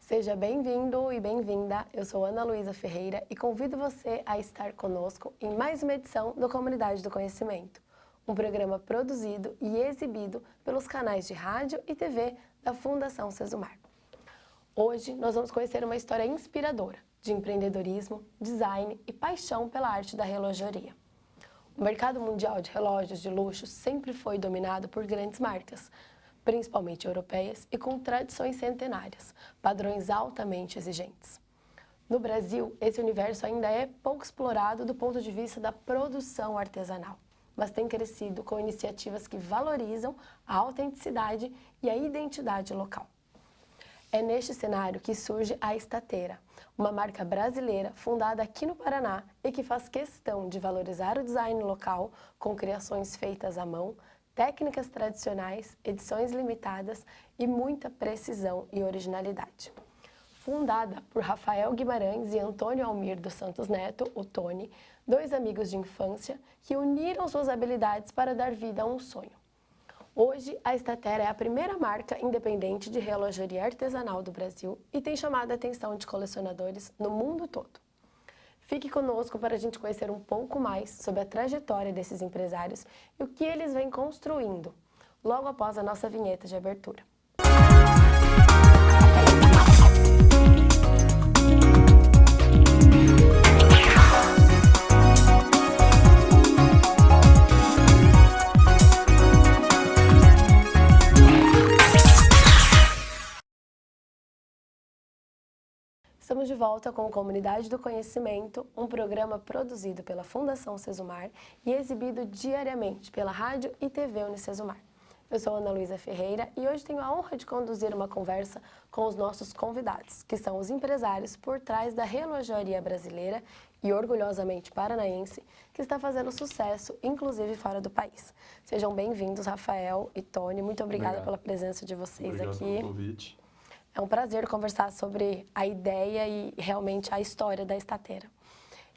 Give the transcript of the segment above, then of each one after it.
Seja bem-vindo e bem-vinda, eu sou Ana Luísa Ferreira e convido você a estar conosco em mais uma edição do Comunidade do Conhecimento, um programa produzido e exibido pelos canais de rádio e TV da Fundação Sesumar. Hoje nós vamos conhecer uma história inspiradora de empreendedorismo, design e paixão pela arte da relojoaria. O mercado mundial de relógios de luxo sempre foi dominado por grandes marcas, principalmente europeias e com tradições centenárias, padrões altamente exigentes. No Brasil, esse universo ainda é pouco explorado do ponto de vista da produção artesanal, mas tem crescido com iniciativas que valorizam a autenticidade e a identidade local. É neste cenário que surge a Estateira, uma marca brasileira fundada aqui no Paraná e que faz questão de valorizar o design local com criações feitas à mão, técnicas tradicionais, edições limitadas e muita precisão e originalidade. Fundada por Rafael Guimarães e Antônio Almir dos Santos Neto, o Tony, dois amigos de infância que uniram suas habilidades para dar vida a um sonho. Hoje, a Estateira é a primeira marca independente de relojoaria artesanal do Brasil e tem chamado a atenção de colecionadores no mundo todo. Fique conosco para a gente conhecer um pouco mais sobre a trajetória desses empresários e o que eles vêm construindo, logo após a nossa vinheta de abertura. Estamos de volta com a Comunidade do Conhecimento, um programa produzido pela Fundação Sesumar e exibido diariamente pela Rádio e TV Unisesumar. Eu sou Ana Luísa Ferreira e hoje tenho a honra de conduzir uma conversa com os nossos convidados, que são os empresários por trás da relojoaria brasileira e orgulhosamente paranaense, que está fazendo sucesso, inclusive fora do país. Sejam bem-vindos, Rafael e Tony. Muito obrigada pela presença de vocês aqui. Obrigado pelo convite. É um prazer conversar sobre a ideia e realmente a história da Estateira.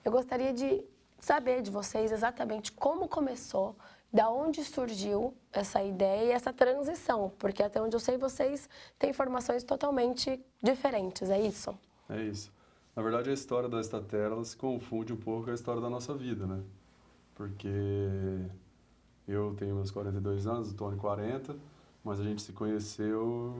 Eu gostaria de saber de vocês exatamente como começou, da onde surgiu essa ideia e essa transição, porque até onde eu sei vocês têm formações totalmente diferentes, é isso? É isso. Na verdade, a história da Estateira ela se confunde um pouco com a história da nossa vida, né? Porque eu tenho meus 42 anos, o Tony 40, mas a gente se conheceu,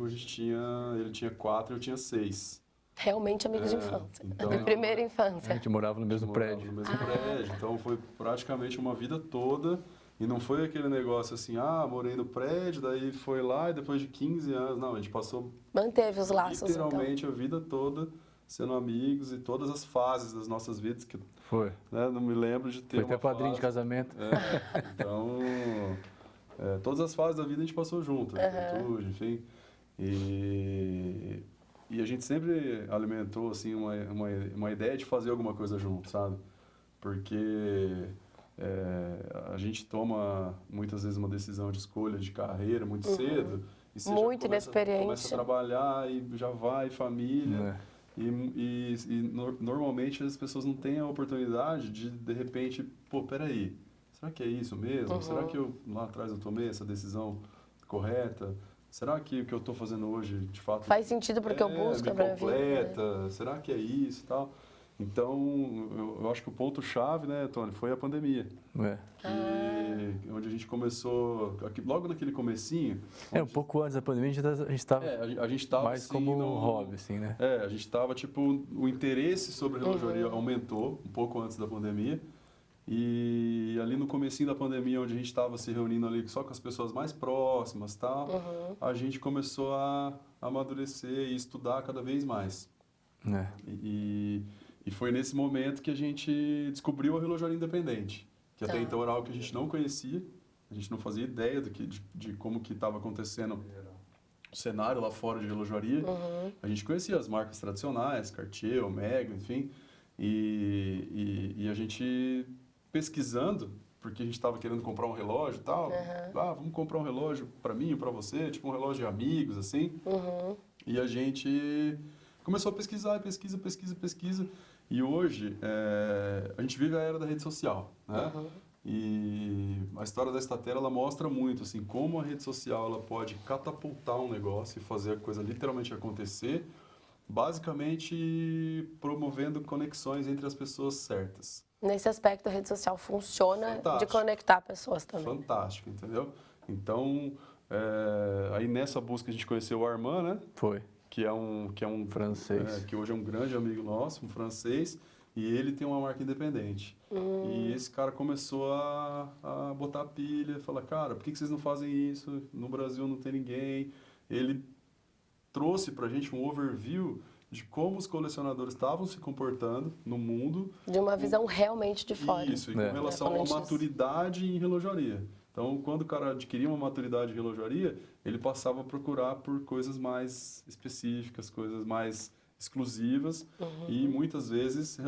ele tinha 4 e eu tinha 6. Realmente amigos de infância, então, de primeira infância. A gente morava no mesmo prédio. No mesmo prédio, então foi praticamente uma vida toda. E não foi aquele negócio assim, morei no prédio, daí foi lá e depois de 15 anos, não, a gente passou Manteve os laços, literalmente a vida toda sendo amigos e todas as fases das nossas vidas que Foi. Né, não me lembro de ter Foi até padrinho de casamento. Então, todas as fases da vida a gente passou junto, juventude, enfim. E a gente sempre alimentou assim uma ideia de fazer alguma coisa junto, sabe? Porque a gente toma muitas vezes uma decisão de escolha de carreira muito cedo. E você muito já inexperiente. começa a trabalhar e já vai, família. E normalmente as pessoas não têm a oportunidade de repente, peraí, será que é isso mesmo? Será que lá atrás eu tomei essa decisão correta? Será que o que eu estou fazendo hoje, de fato... Faz sentido porque eu busco a minha vida? Será que é isso e tal? Então, eu acho que o ponto-chave, né, Tony, foi a pandemia. Onde a gente começou, logo naquele comecinho... Um pouco antes da pandemia, a gente estava mais assim, como um hobby, assim, né? A gente estava, o interesse sobre relojoaria aumentou um pouco antes da pandemia. E ali no comecinho da pandemia, onde a gente estava se reunindo ali só com as pessoas mais próximas e tal, a gente começou a amadurecer e estudar cada vez mais. E foi nesse momento que a gente descobriu a relojoaria independente, que até então era algo que a gente não conhecia, a gente não fazia ideia de como que estava acontecendo o cenário lá fora de relojoaria. A gente conhecia as marcas tradicionais, Cartier, Omega, enfim, e a gente pesquisando, porque a gente estava querendo comprar um relógio e tal, vamos comprar um relógio para mim ou para você, tipo um relógio de amigos, assim, e a gente começou a pesquisar, pesquisa. E hoje, a gente vive a era da rede social, né? E a história da Estateira, ela mostra muito, assim, como a rede social ela pode catapultar um negócio e fazer a coisa literalmente acontecer Basicamente, promovendo conexões entre as pessoas certas. Nesse aspecto, a rede social funciona de conectar pessoas também. Fantástico, entendeu? Então, aí nessa busca a gente conheceu o Armand, né? Foi. Que é um francês. Que hoje é um grande amigo nosso, um francês, e ele tem uma marca independente. E esse cara começou a botar pilha, falar, cara, por que vocês não fazem isso? No Brasil não tem ninguém. Ele trouxe pra gente um overview de como os colecionadores estavam se comportando no mundo. De uma visão realmente de fora. Isso, e com relação à maturidade em relojaria. Então, quando o cara adquiria uma maturidade em relojaria, ele passava a procurar por coisas mais específicas, coisas mais exclusivas e muitas vezes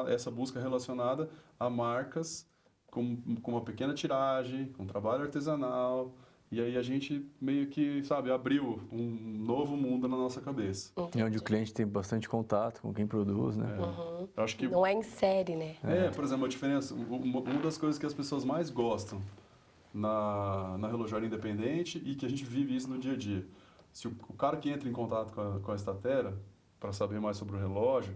essa busca relacionada a marcas com uma pequena tiragem, com trabalho artesanal. E aí a gente meio que, sabe, abriu um novo mundo na nossa cabeça. E onde o cliente tem bastante contato com quem produz, né? Eu acho que não é em série, né? Por exemplo, a diferença, uma das coisas que as pessoas mais gostam na relojaria independente e que a gente vive isso no dia a dia. Se o cara que entra em contato com a Statera para saber mais sobre o relógio,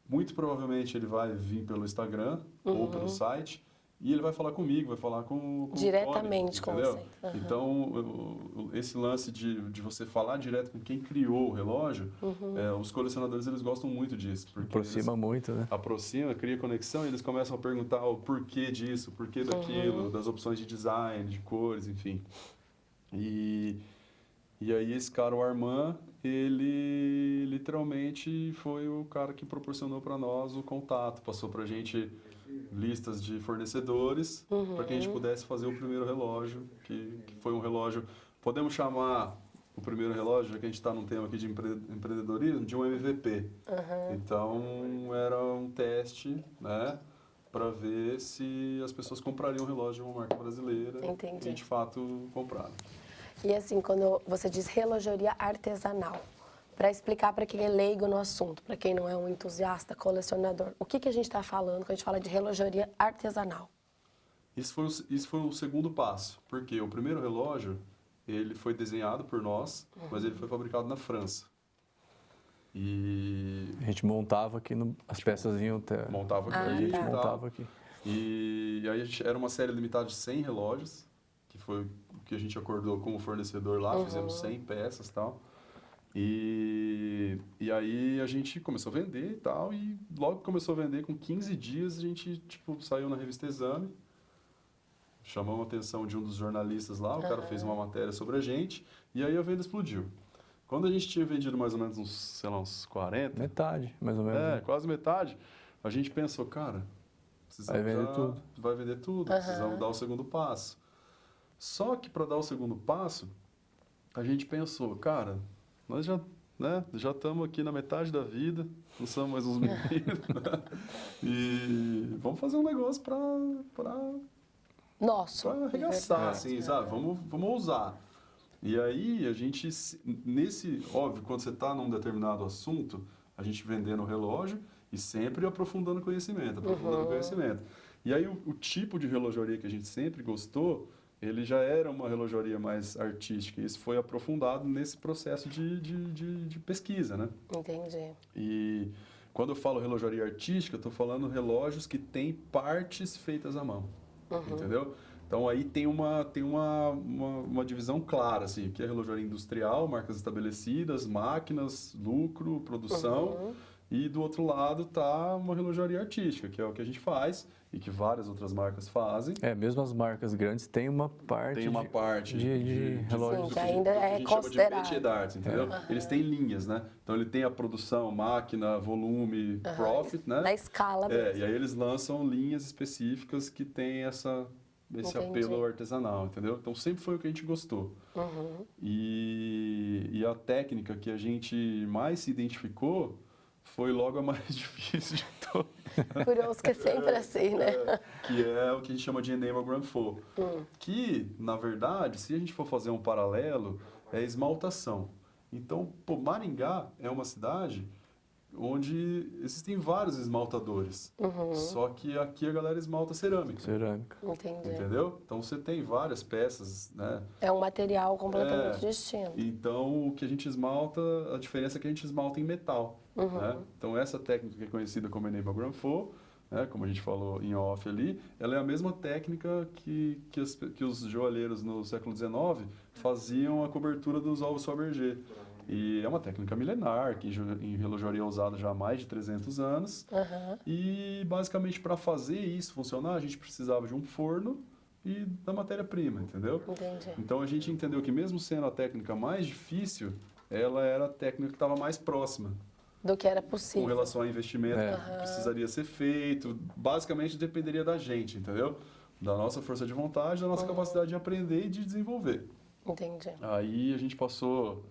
muito provavelmente ele vai vir pelo Instagram ou pelo site. E ele vai falar comigo, vai falar com diretamente com você. Então, esse lance de você falar direto com quem criou o relógio, os colecionadores eles gostam muito disso. Porque aproxima muito, né? Aproxima, cria conexão e eles começam a perguntar o porquê disso, o porquê daquilo, das opções de design, de cores, enfim. E aí esse cara, o Armand, ele literalmente foi o cara que proporcionou para nós o contato, passou para a gente listas de fornecedores para que a gente pudesse fazer o primeiro relógio, que foi um relógio, podemos chamar o primeiro relógio, já que a gente está num tema aqui de empreendedorismo, de um MVP. Então, era um teste, né, para ver se as pessoas comprariam um relógio de uma marca brasileira. Entendi. E, de fato, compraram. E assim, quando você diz relojoaria artesanal, para explicar para quem é leigo no assunto, para quem não é um entusiasta, colecionador, o que a gente está falando quando a gente fala de relojoaria artesanal? Isso foi o segundo passo, porque o primeiro relógio, ele foi desenhado por nós, mas ele foi fabricado na França. E a gente montava aqui, as peças vinham até... Montava aqui. A gente montava aqui. E aí era uma série limitada de 100 relógios, que foi o que a gente acordou com o fornecedor lá, fizemos 100 peças e tal. E aí a gente começou a vender e tal, e logo que começou a vender, com 15 dias, a gente saiu na revista Exame, chamamos a atenção de um dos jornalistas lá, o cara fez uma matéria sobre a gente, e aí a venda explodiu. Quando a gente tinha vendido mais ou menos uns 40... Metade, mais ou menos. Quase metade. A gente pensou, cara, vai vender tudo, precisamos dar o segundo passo. Só que para dar o segundo passo, a gente pensou, cara... Nós já estamos aqui na metade da vida, não somos mais uns meninos, né? E vamos fazer um negócio para arregaçar, assim, sabe? Vamos ousar. E aí, a gente, óbvio, quando você está num determinado assunto, a gente vendendo o relógio e sempre aprofundando conhecimento. E aí, o tipo de relojoaria que a gente sempre gostou, ele já era uma relojoaria mais artística. E isso foi aprofundado nesse processo de pesquisa, né? Entendi. E quando eu falo relojoaria artística, eu estou falando relógios que têm partes feitas à mão. Entendeu? Então, aí tem uma divisão clara, assim, que é relojoaria industrial, marcas estabelecidas, máquinas, lucro, produção. E do outro lado está uma relojoaria artística, que é o que a gente faz e que várias outras marcas fazem. Mesmo as marcas grandes têm uma parte de relógios. Sim, que ainda é considerado. A gente chama de métier d'art, entendeu? Eles têm linhas, né? Então, ele tem a produção, máquina, volume, profit, né? Na escala mesmo. E aí eles lançam linhas específicas que têm esse apelo artesanal, entendeu? Então, sempre foi o que a gente gostou. E a técnica que a gente mais se identificou foi logo a mais difícil de todas. Curioso que é sempre assim, né? Que é o que a gente chama de Enamel Grand Faux. Que, na verdade, se a gente for fazer um paralelo, é esmaltação. Então, Maringá é uma cidade onde existem vários esmaltadores. Só que aqui a galera esmalta cerâmica. Entendi. Entendeu? Então você tem várias peças, né? É um material completamente distinto. Então o que a gente esmalta, a diferença é que a gente esmalta em metal. Né? Então essa técnica que é conhecida como Enable Granfo, né, como a gente falou em off ali, ela é a mesma técnica que os joalheiros no século XIX faziam a cobertura dos ovos Fabergé. E é uma técnica milenar, que em relojoaria é usada já há mais de 300 anos. E basicamente para fazer isso funcionar, a gente precisava de um forno e da matéria-prima, entendeu? Entendi. Então a gente entendeu que mesmo sendo a técnica mais difícil, ela era a técnica que estava mais próxima. Do que era possível. Com relação ao investimento que precisaria ser feito, basicamente dependeria da gente, entendeu? Da nossa força de vontade, da nossa capacidade de aprender e de desenvolver. Entendi. Aí a gente passou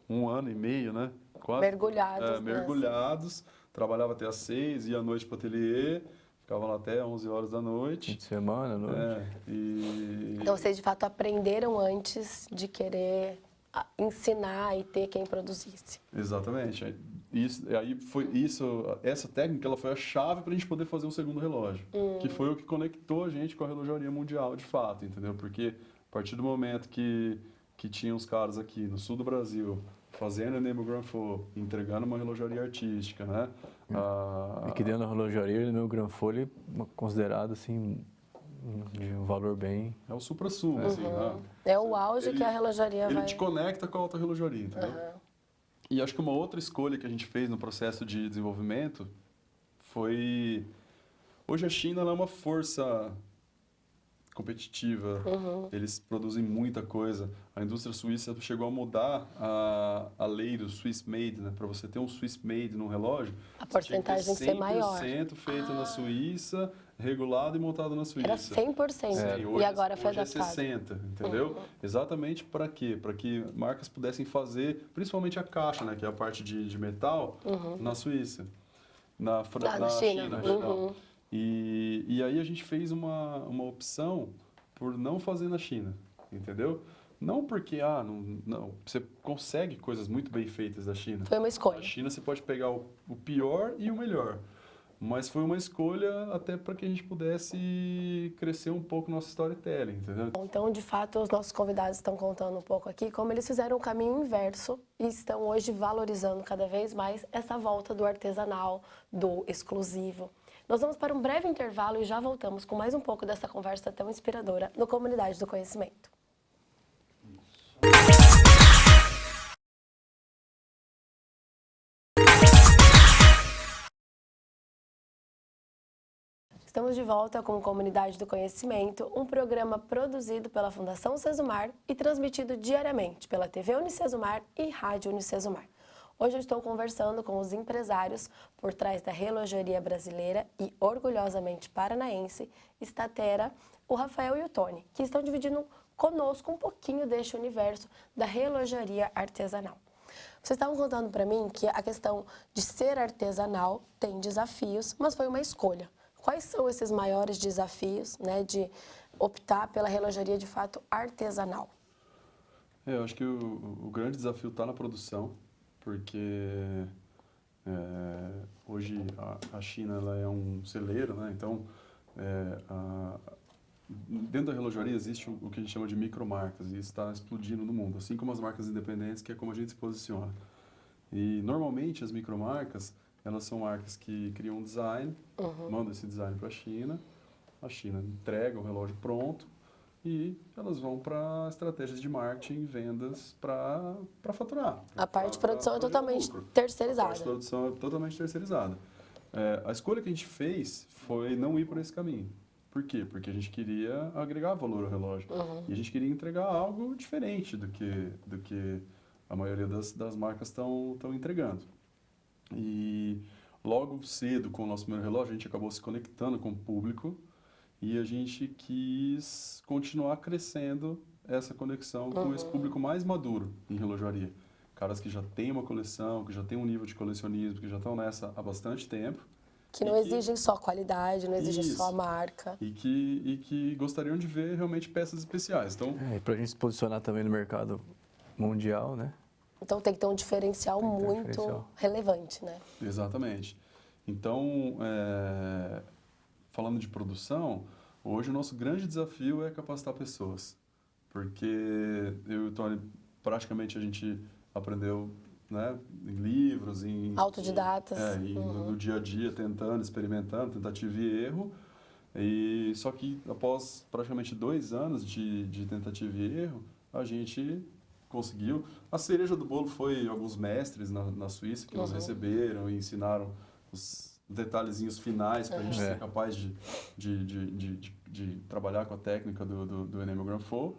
1 ano e meio, né? Quase, mergulhados. Mergulhados. Trabalhava até às 6, ia à noite para o ateliê, ficava lá até 11 horas da noite. Fim de semana, à noite. Então vocês de fato aprenderam antes de querer ensinar e ter quem produzisse. Exatamente. Essa técnica ela foi a chave para a gente poder fazer um segundo relógio, que foi o que conectou a gente com a relojaria mundial de fato, entendeu? Porque a partir do momento que tinha uns caras aqui no sul do Brasil fazendo Enable Granfo, entregando uma relojaria artística, né? E que dentro da relojaria, o Enable Granfo é considerado assim de um valor bem... É o supra-sumo, assim, né? É o auge que a relojaria vai... Ele te conecta com a alta relojaria, entendeu? E acho que uma outra escolha que a gente fez no processo de desenvolvimento foi... Hoje a China ela é uma força competitiva, eles produzem muita coisa. A indústria suíça chegou a mudar a lei do Swiss Made, né? Para você ter um Swiss Made num relógio, a porcentagem ser maior. 100% feito na Suíça, regulado e montado na Suíça. Era 100%, hoje, e agora foi hoje adaptado. É 60%, entendeu? Exatamente para quê? Para que marcas pudessem fazer, principalmente a caixa, né? Que é a parte de metal, na Suíça. Na China. Perdão. E aí a gente fez uma opção por não fazer na China, entendeu? Não porque, não, você consegue coisas muito bem feitas da China. Foi uma escolha. Na China você pode pegar o pior e o melhor. Mas foi uma escolha até para que a gente pudesse crescer um pouco nosso storytelling, entendeu? Então, de fato, os nossos convidados estão contando um pouco aqui como eles fizeram o caminho inverso e estão hoje valorizando cada vez mais essa volta do artesanal, do exclusivo. Nós vamos para um breve intervalo e já voltamos com mais um pouco dessa conversa tão inspiradora no Comunidade do Conhecimento. Estamos de volta com Comunidade do Conhecimento, um programa produzido pela Fundação Sesumar e transmitido diariamente pela TV Unicesumar e Rádio Unicesumar. Hoje eu estou conversando com os empresários por trás da relojoaria brasileira e orgulhosamente paranaense, Statera, o Rafael e o Tony, que estão dividindo conosco um pouquinho deste universo da relojoaria artesanal. Vocês estavam contando para mim que a questão de ser artesanal tem desafios, mas foi uma escolha. Quais são esses maiores desafios, né, de optar pela relojoaria de fato artesanal? Eu acho que o grande desafio está na produção, porque hoje a China ela é um celeiro, né? Então, dentro da relojoaria existe o que a gente chama de micromarcas, e isso está explodindo no mundo, assim como as marcas independentes, que é como a gente se posiciona. E, normalmente, as micromarcas, elas são marcas que criam um design, mandam esse design para a China entrega o relógio pronto, e elas vão para estratégias de marketing e vendas para faturar. A parte de produção é totalmente terceirizada. A parte de produção é totalmente terceirizada. A escolha que a gente fez foi não ir por esse caminho. Por quê? Porque a gente queria agregar valor ao relógio. E a gente queria entregar algo diferente do que a maioria das marcas estão entregando. E logo cedo, com o nosso primeiro relógio, a gente acabou se conectando com o público, e a gente quis continuar crescendo essa conexão com esse público mais maduro em relojoaria. Caras que já têm uma coleção, que já têm um nível de colecionismo, que já estão nessa há bastante tempo. Que não exigem só qualidade, não exigem só a marca. E que gostariam de ver realmente peças especiais. Então, e para a gente se posicionar também no mercado mundial, né? Então tem que ter um diferencial Tem que ter um muito diferencial. relevante, né? Exatamente. Então, falando de produção, hoje o nosso grande desafio é capacitar pessoas. Porque eu e o Tony, praticamente a gente aprendeu, né, em livros, Autodidatas. No dia a dia, tentando, experimentando, tentativa e erro. E, só que após praticamente 2 anos de tentativa e erro, a gente conseguiu. A cereja do bolo foi alguns mestres na Suíça que nos receberam e ensinaram os detalhezinhos finais para a gente ser capaz de trabalhar com a técnica do Enamel Grand Fall.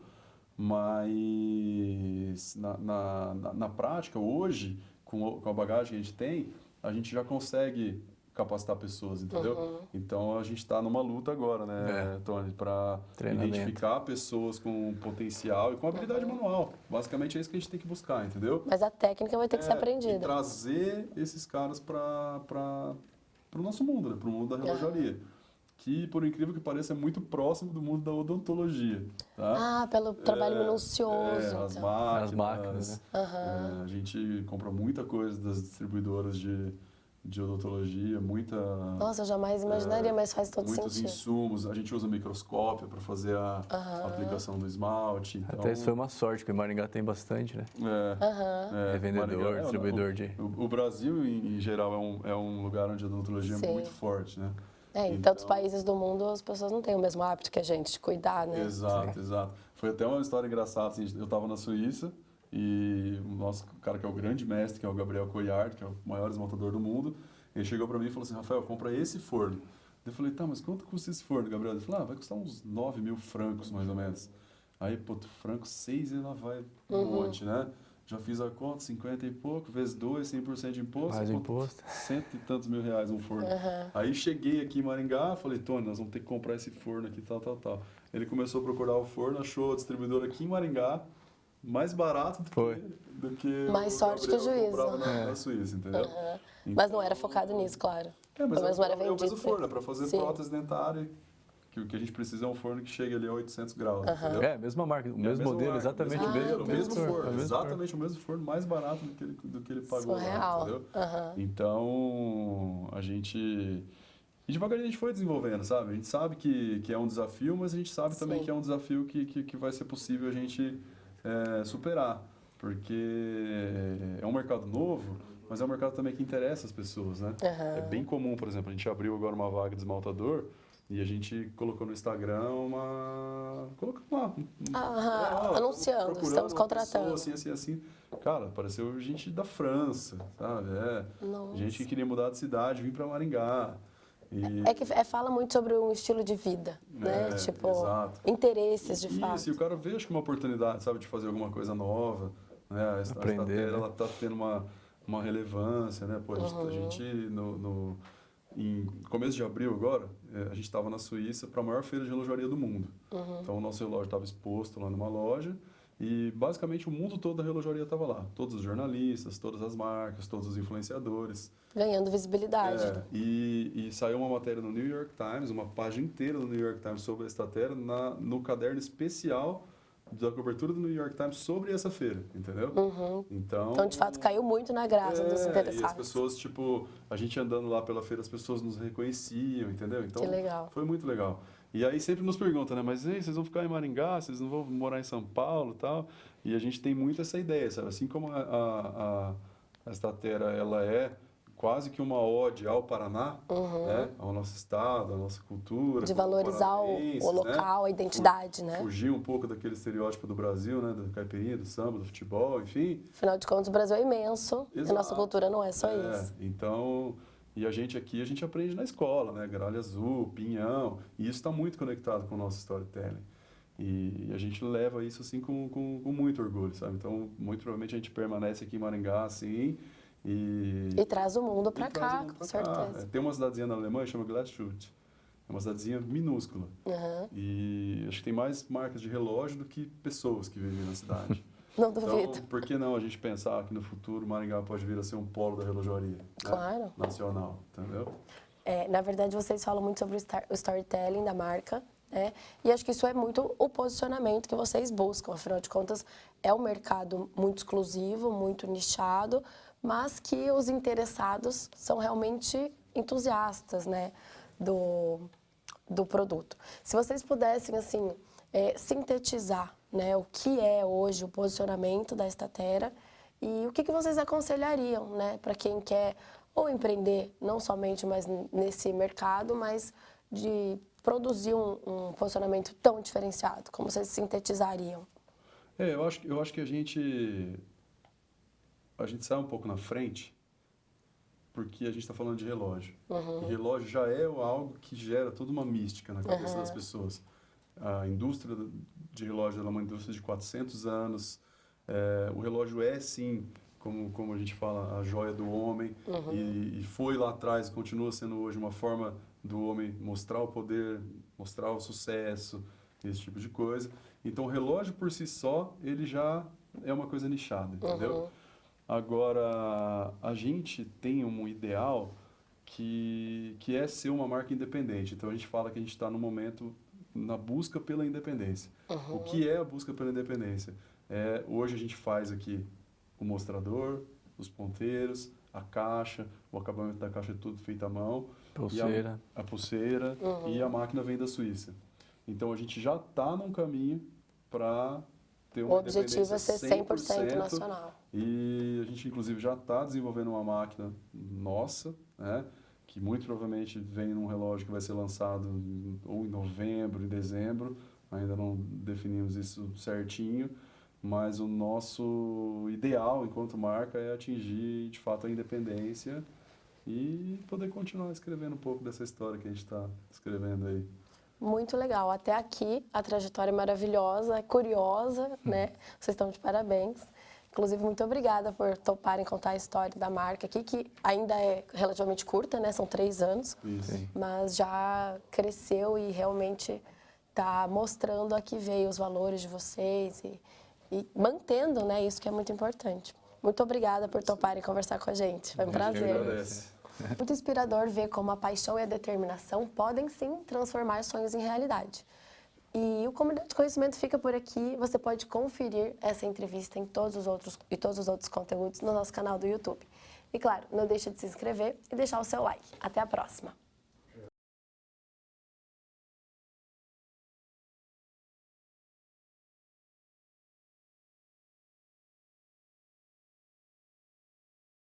Mas na prática, hoje, com a bagagem que a gente tem, a gente já consegue capacitar pessoas, entendeu? Então a gente está numa luta agora, né, Tony, para identificar pessoas com potencial e com habilidade manual. Basicamente é isso que a gente tem que buscar, entendeu? Mas a técnica vai ter que ser E aprendida. trazer esses caras para o nosso mundo, né? Para o mundo da relojaria. Que, por incrível que pareça, é muito próximo do mundo da odontologia. Tá? Ah, pelo trabalho minucioso. As então. máquinas. A gente compra muita coisa das distribuidoras de odontologia, Nossa, eu jamais imaginaria, mas faz todo muitos sentido. insumos. A gente usa microscópio para fazer a aplicação do esmalte. Então, Até isso foi uma sorte, porque Maringá tem bastante, né? Revendedor, Maringá, distribuidor de... O Brasil, em geral, é um lugar onde a odontologia é muito forte, né? Em tantos países do mundo, as pessoas não têm o mesmo hábito que a gente de cuidar, né? Exato. Foi até uma história engraçada, assim, eu estava na Suíça e o nosso cara que é o grande mestre, que é o Gabriel Coyard, que é o maior esmaltador do mundo, ele chegou para mim e falou assim, Rafael, compra esse forno. Eu falei, tá, mas quanto custa esse forno, Gabriel? Ele falou, vai custar uns 9.000 francos, mais ou menos. Aí, franco 6 e lá vai um monte, né? Já fiz a conta, 50 e pouco, vezes 2, 100% de imposto. Mais imposto. 100 e tantos mil reais um forno. Aí cheguei aqui em Maringá, falei, Tony, nós vamos ter que comprar esse forno aqui, tal. Ele começou a procurar o forno, achou a distribuidora aqui em Maringá, mais barato do que Mais o sorte que Gabriel juízo. comprava na Suíça, entendeu? Mas não era focado nisso, claro. Mas Pelo menos não era é o vendido. mesmo forno, é para fazer Sim. prótese dentária, que o que a gente precisa é um forno que chegue ali a 800 graus, entendeu? É, a mesma marca, o mesmo modelo, exatamente o mesmo forno, é o mesmo exatamente o mesmo forno, mais barato do que ele pagou lá, entendeu? Então, devagarinho a gente foi desenvolvendo, sabe? A gente sabe que é um desafio, mas a gente sabe também que é um desafio que vai ser possível a gente superar, porque é um mercado novo, mas é um mercado também que interessa as pessoas, né? É bem comum, por exemplo, a gente abriu agora uma vaga de esmaltador e a gente colocou no Instagram anunciando, estamos contratando. Assim. Cara, apareceu gente da França, sabe? Gente que queria mudar de cidade, vir para Maringá. Fala muito sobre um estilo de vida, né? Tipo, exato. interesses, de fato. Isso, e o cara vê, acho que uma oportunidade, sabe, de fazer alguma coisa nova, né? A Estater, ela tá tendo uma relevância, né? Pô, a gente, em começo de abril agora, a gente estava na Suíça para a maior feira de relojaria do mundo. Então, o nosso relógio estava exposto lá numa loja e, basicamente, o mundo todo da relojaria estava lá. Todos os jornalistas, todas as marcas, todos os influenciadores. Ganhando visibilidade. E saiu uma matéria no New York Times, uma página inteira do New York Times sobre a Estater no caderno especial da cobertura do New York Times sobre essa feira, entendeu? Então, de fato, caiu muito na graça dos interessados. E as pessoas, tipo, a gente andando lá pela feira, as pessoas nos reconheciam, entendeu? Então, que legal. foi muito legal. E aí sempre nos perguntam, né? Mas vocês vão ficar em Maringá, vocês não vão morar em São Paulo e tal? E a gente tem muito essa ideia, sabe? Assim como a Statera, ela é quase que uma ode ao Paraná, né? Ao nosso estado, à nossa cultura. De valorizar o local, a identidade, né? Fugir um pouco daquele estereótipo do Brasil, né? Da caipirinha, do samba, do futebol, enfim. Afinal de contas, o Brasil é imenso e a nossa cultura não é só isso. Então, e a gente aqui, a gente aprende na escola, né? Gralha azul, pinhão, e isso está muito conectado com o nosso storytelling. E a gente leva isso, assim, com muito orgulho, sabe? Então, muito provavelmente a gente permanece aqui em Maringá, assim, e traz o mundo para cá, com certeza. Tem uma cidadezinha na Alemanha que chama Gladstut. É uma cidadezinha minúscula. E acho que tem mais marcas de relógio do que pessoas que vivem na cidade. Não duvido. Então, por que não a gente pensar que no futuro Maringá pode vir a ser um polo da relojoaria? Claro. Né? Nacional, entendeu? Na verdade, vocês falam muito sobre o storytelling da marca né? E acho que isso é muito o posicionamento que vocês buscam. Afinal de contas, é um mercado muito exclusivo, muito nichado, mas que os interessados são realmente entusiastas, né, do produto. Se vocês pudessem, assim, sintetizar, né, o que é hoje o posicionamento da Statera e o que vocês aconselhariam, né, para quem quer ou empreender, não somente mais nesse mercado, mas de produzir um posicionamento tão diferenciado? Como vocês sintetizariam? Eu acho que a gente sai um pouco na frente porque a gente está falando de relógio. E relógio já é algo que gera toda uma mística na cabeça das pessoas. A indústria de relógio é uma indústria de 400 anos. O relógio é, sim, como a gente fala, a joia do homem. E foi lá atrás, continua sendo hoje uma forma do homem mostrar o poder, mostrar o sucesso, esse tipo de coisa. Então, o relógio por si só, ele já é uma coisa nichada, entendeu? Agora, a gente tem um ideal que é ser uma marca independente. Então, a gente fala que a gente está no momento na busca pela independência. O que é a busca pela independência? Hoje a gente faz aqui o mostrador, os ponteiros, a caixa, o acabamento da caixa é tudo feito à mão. Pulseira. A pulseira e a máquina vem da Suíça. Então, a gente já está num caminho para ter uma independência 100%. O objetivo é ser 100% nacional. E a gente, inclusive, já está desenvolvendo uma máquina nossa, né, que muito provavelmente vem num relógio que vai ser lançado ou em novembro, em dezembro. Ainda não definimos isso certinho, mas o nosso ideal enquanto marca é atingir, de fato, a independência e poder continuar escrevendo um pouco dessa história que a gente está escrevendo aí. Muito legal. Até aqui, a trajetória é maravilhosa, é curiosa, né? Vocês estão de parabéns. Inclusive, muito obrigada por toparem contar a história da marca aqui, que ainda é relativamente curta, né? São 3 anos. Isso. Mas já cresceu e realmente está mostrando a que veio os valores de vocês e mantendo, né? Isso que é muito importante. Muito obrigada por toparem conversar com a gente. Foi um prazer. Muito inspirador ver como a paixão e a determinação podem, sim, transformar sonhos em realidade. E o Comunidade de Conhecimento fica por aqui. Você pode conferir essa entrevista em todos os outros conteúdos no nosso canal do YouTube. E, claro, não deixe de se inscrever e deixar o seu like. Até a próxima!